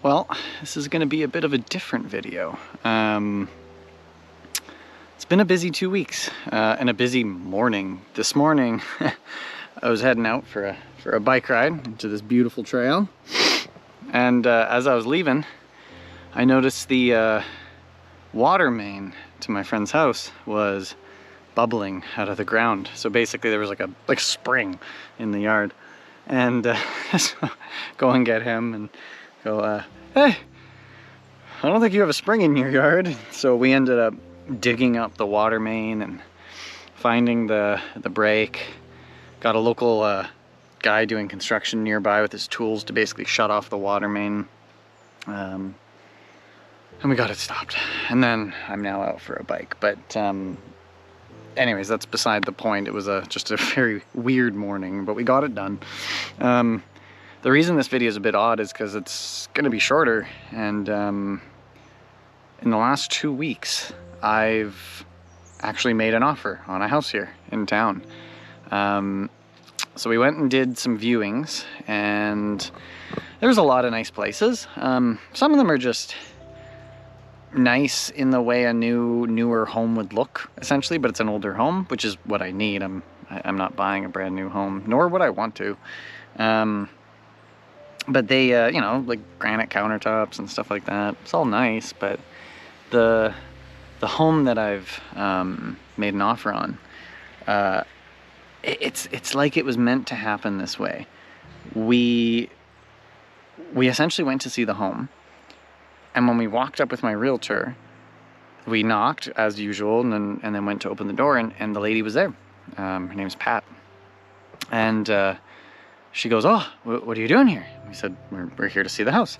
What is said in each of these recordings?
Well, this is going to be a bit of a different video. It's been a busy 2 weeks and a busy morning. This morning, I was heading out for a bike ride into this beautiful trail, and as I was leaving, I noticed the water main to my friend's house was bubbling out of the ground. So basically, there was like a spring in the yard, and so go and get him and go, hey, I don't think you have a spring in your yard. So we ended up digging up the water main and finding the break. Got a local guy doing construction nearby with his tools to basically shut off the water main. And we got it stopped. And then I'm now out for a bike. But anyways, that's beside the point. It was just a very weird morning, but we got it done. The reason this video is a bit odd is because it's going to be shorter, and in the last 2 weeks I've actually made an offer on a house here in town. So we went and did some viewings, and there's a lot of nice places. Some of them are just nice in the way a newer home would look, essentially, but it's an older home, which is what I need. I'm not buying a brand new home, nor would I want to. But they, you know, like granite countertops and stuff like that. It's all nice, but the home that I've made an offer on, it's like it was meant to happen this way. We essentially went to see the home, and when we walked up with my realtor, we knocked as usual, and then went to open the door, and the lady was there. Her name's Pat, and she goes, "Oh, what are you doing here?" We said, we're here to see the house.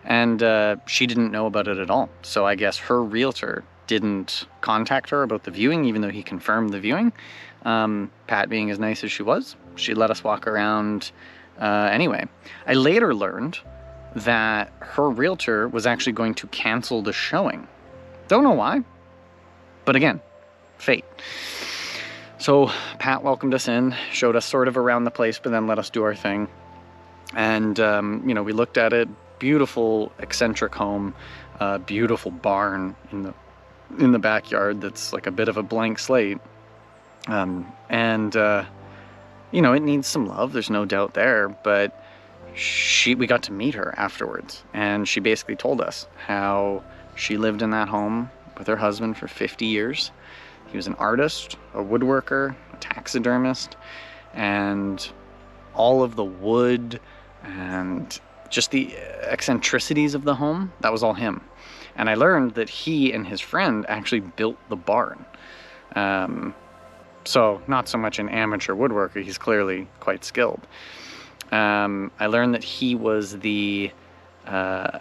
And she didn't know about it at all. So I guess her realtor didn't contact her about the viewing, even though he confirmed the viewing. Pat, being as nice as she was, she let us walk around anyway. I later learned that her realtor was actually going to cancel the showing. Don't know why, but again, fate. So Pat welcomed us in, showed us sort of around the place, but then let us do our thing. And, you know, we looked at it. Beautiful, eccentric home, beautiful barn in the backyard that's like a bit of a blank slate. You know, it needs some love, there's no doubt there, but we got to meet her afterwards, and she basically told us how she lived in that home with her husband for 50 years. He was an artist, a woodworker, a taxidermist, and all of the wood and just the eccentricities of the home, that was all him. And I learned that he and his friend actually built the barn. So not so much an amateur woodworker, he's clearly quite skilled. I learned that he was the, I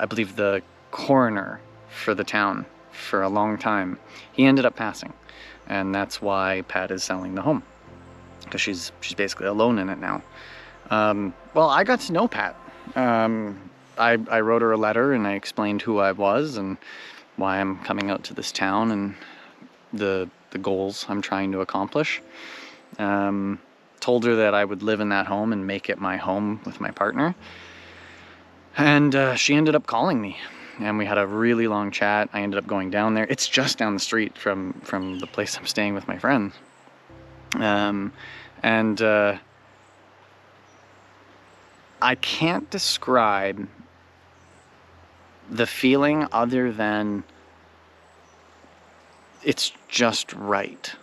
believe, the coroner for the town for a long time. He ended up passing, and that's why Pat is selling the home, because she's basically alone in it now. Well, I got to know Pat. I wrote her a letter, and I explained who I was and why I'm coming out to this town and the goals I'm trying to accomplish. Told her that I would live in that home and make it my home with my partner. And she ended up calling me, and we had a really long chat. I ended up going down there. It's just down the street from the place I'm staying with my friends. I can't describe the feeling other than it's just right.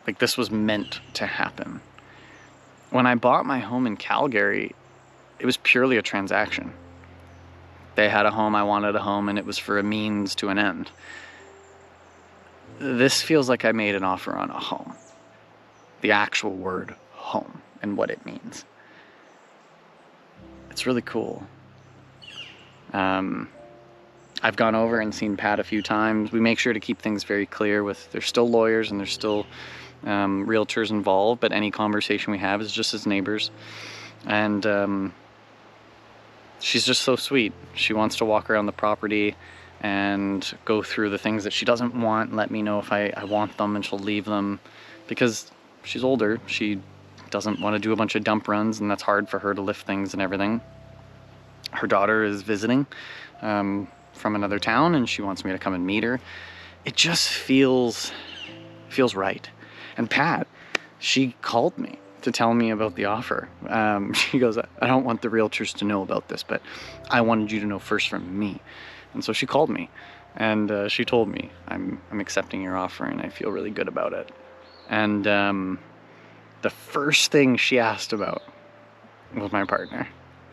Like, this was meant to happen. When I bought my home in Calgary, it was purely a transaction. They had a home, I wanted a home, and it was for a means to an end. This feels like I made an offer on a home. The actual word home and what it means. It's really cool. I've gone over and seen Pat a few times. We make sure to keep things very clear there's still lawyers and there's still realtors involved, but any conversation we have is just as neighbors. And she's just so sweet. She wants to walk around the property and go through the things that she doesn't want, let me know if I want them, and she'll leave them, because she's older. She doesn't want to do a bunch of dump runs, and that's hard for her to lift things and everything. Her daughter is visiting from another town, and she wants me to come and meet her. It just feels right. And Pat, she called me to tell me about the offer. She goes, I don't want the realtors to know about this, but I wanted you to know first from me. And so she called me, and she told me, I'm accepting your offer, and I feel really good about it. And the first thing she asked about was my partner,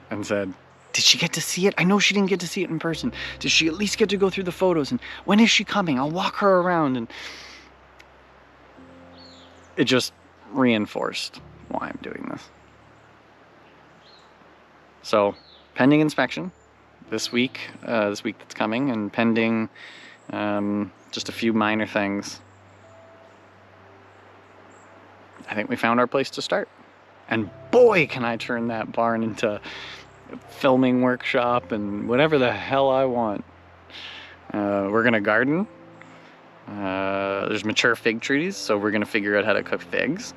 and said, did she get to see it? I know she didn't get to see it in person. Did she at least get to go through the photos? And when is she coming? I'll walk her around. And it just reinforced why I'm doing this. So, pending inspection this week that's coming, and pending just a few minor things, I think we found our place to start. And boy, can I turn that barn into a filming workshop and whatever the hell I want. We're gonna garden. There's mature fig trees, so we're gonna figure out how to cook figs.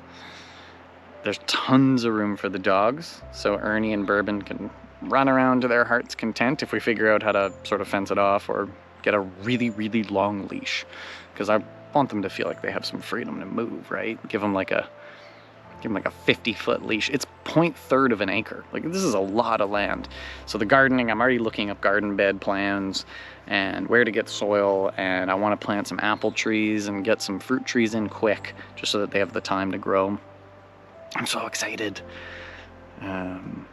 There's tons of room for the dogs, so Ernie and Bourbon can run around to their heart's content if we figure out how to sort of fence it off or get a really, really long leash. Because I want them to feel like they have some freedom to move, right? Give them like a 50-foot leash. It's 0.3 of an acre. Like, this is a lot of land. So the gardening, I'm already looking up garden bed plans and where to get soil, and I want to plant some apple trees and get some fruit trees in quick, just so that they have the time to grow. I'm so excited. And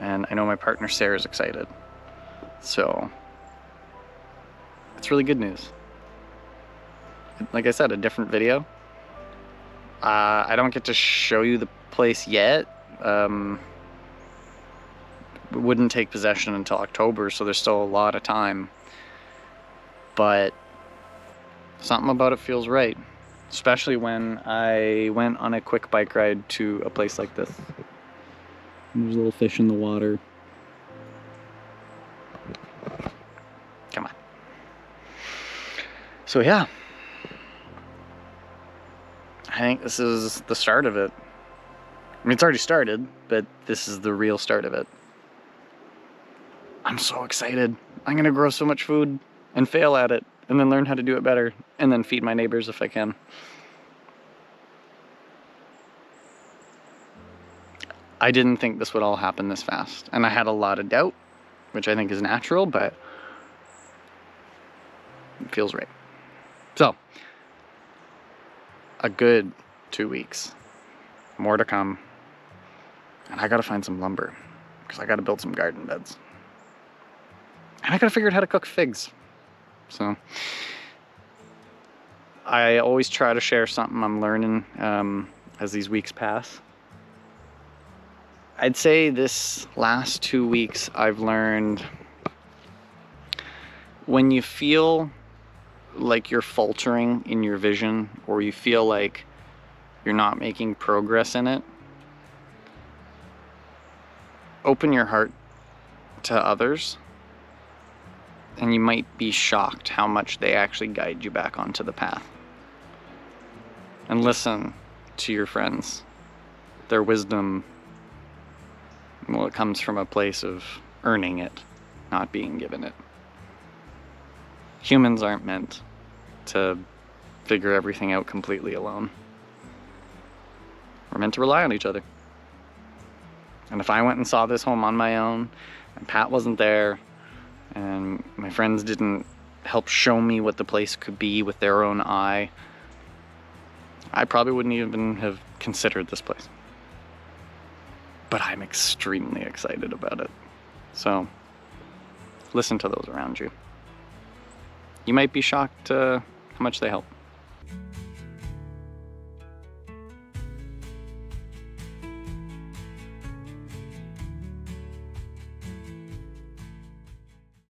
I know my partner Sarah's excited. So it's really good news. Like I said, a different video. I don't get to show you the place yet. We wouldn't take possession until October, so there's still a lot of time. But something about it feels right. Especially when I went on a quick bike ride to a place like this. There's little fish in the water. Come on. So yeah. I think this is the start of it. I mean, it's already started, but this is the real start of it. I'm so excited. I'm gonna grow so much food and fail at it, and then learn how to do it better, and then feed my neighbors if I can. I didn't think this would all happen this fast, and I had a lot of doubt, which I think is natural, but it feels right. So, a good 2 weeks. More to come. And I gotta find some lumber, because I gotta build some garden beds. And I gotta figure out how to cook figs. So, I always try to share something I'm learning as these weeks pass. I'd say this last 2 weeks I've learned, when you feel like you're faltering in your vision, or you feel like you're not making progress in it, open your heart to others, and you might be shocked how much they actually guide you back onto the path. And listen to your friends. Their wisdom, well, it comes from a place of earning it, not being given it. Humans aren't meant to figure everything out completely alone. We're meant to rely on each other. And if I went and saw this home on my own, and Pat wasn't there, and my friends didn't help show me what the place could be with their own eye, I probably wouldn't even have considered this place. But I'm extremely excited about it. So, listen to those around you. You might be shocked how much they help.